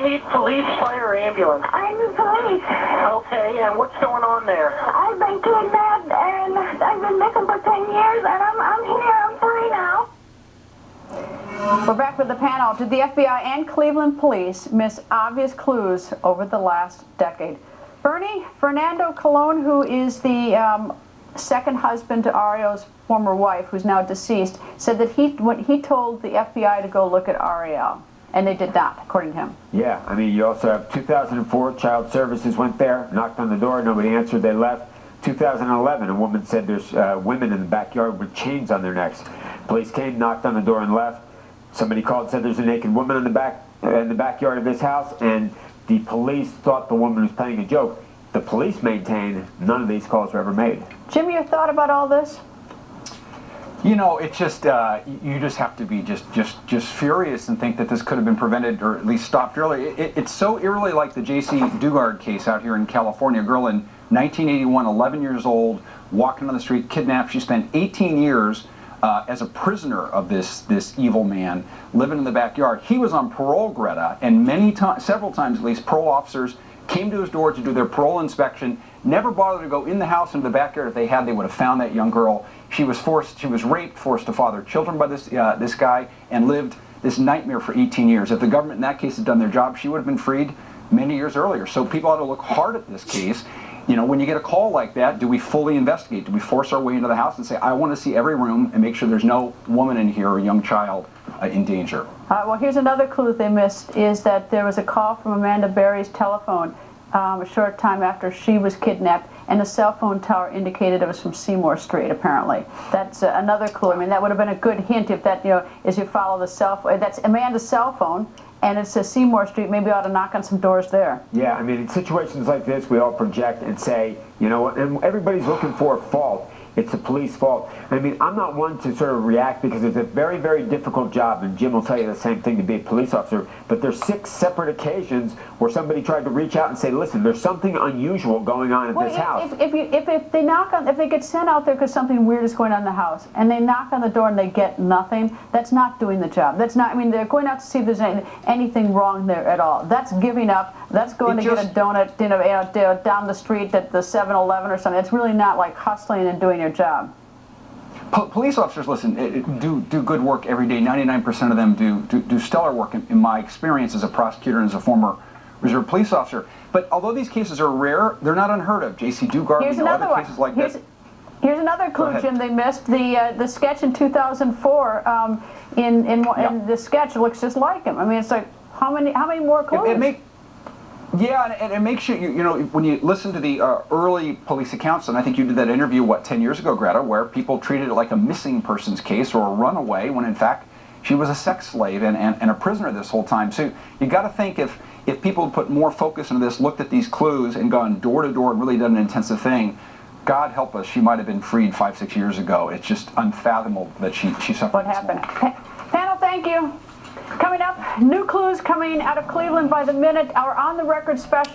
you need police, fire, or ambulance? I'm the police. Okay, and what's going on there? I've been kidnapped and I've been missing for 10 years and I'm here. I'm free now. We're back with the panel. Did the FBI and Cleveland police miss obvious clues over the last decade? Bernie, Fernando Colon, who is the second husband to Ariel's former wife, who's now deceased, said that he told the FBI to go look at Ariel, and they did not, according to him. Yeah, I mean, you also have 2004, Child Services went there, knocked on the door, nobody answered, they left. 2011, a woman said there's women in the backyard with chains on their necks. Police came, knocked on the door, and left. Somebody called and said there's a naked woman in the backyard of this house, and the police thought the woman was playing a joke. The police maintain none of these calls were ever made. Jim, your thought about all this? You know, it's just you just have to be just furious and think that this could have been prevented or at least stopped early. It's so eerily like the J.C. Dugard case out here in California. A girl in 1981, 11 years old, walking on the street, kidnapped. She spent 18 years as a prisoner of this evil man, living in the backyard. He was on parole, Greta, and several times at least, parole officers came to his door to do their parole inspection, never bothered to go in the house into the backyard. If they had, they would have found that young girl. She was raped, forced to father children by this guy, and lived this nightmare for 18 years. If the government in that case had done their job, she would have been freed many years earlier. So people ought to look hard at this case. You know, when you get a call like that, do we fully investigate? Do we force our way into the house and say, I want to see every room and make sure there's no woman in here or young child in danger? Well, here's another clue they missed, is that there was a call from Amanda Berry's telephone a short time after she was kidnapped, and the cell phone tower indicated it was from Seymour Street, apparently. That's another clue. I mean, that would have been a good hint if that, you know, as you follow the cell phone. That's Amanda's cell phone, and it says Seymour Street. Maybe I ought to knock on some doors there. Yeah, I mean, in situations like this, we all project and say, you know, and everybody's looking for a fault. It's the police fault. I mean, I'm not one to sort of react because it's a very, very difficult job, and Jim will tell you the same thing to be a police officer, but there's 6 separate occasions where somebody tried to reach out and say, listen, there's something unusual going on at this house. If they get sent out there because something weird is going on in the house, and they knock on the door and they get nothing, that's not doing the job. That's not, I mean, they're going out to see if there's anything wrong there at all. That's giving up. That's going to get a donut, you know, down the street at the 7-Eleven or something. It's really not like hustling and doing your job. Police officers, listen, do good work every day. 99% of them do stellar work in my experience as a prosecutor and as a former reserve police officer. But although these cases are rare, they're not unheard of. J.C. Dugard, other cases like that. Here's another clue, Jim, they missed. The sketch in 2004, in the sketch looks just like him. I mean, it's like, how many more clues? Yeah, and it makes you know, when you listen to the early police accounts, and I think you did that interview, what, 10 years ago, Greta, where people treated it like a missing persons case or a runaway, when in fact she was a sex slave and a prisoner this whole time. So you got to think if people put more focus into this, looked at these clues and gone door to door and really done an intensive thing, God help us, she might have been freed 5-6 years ago. It's just unfathomable that she suffered. What happened? Panel, thank you. Coming up, new clues coming out of Cleveland by the minute. Our On the Record special.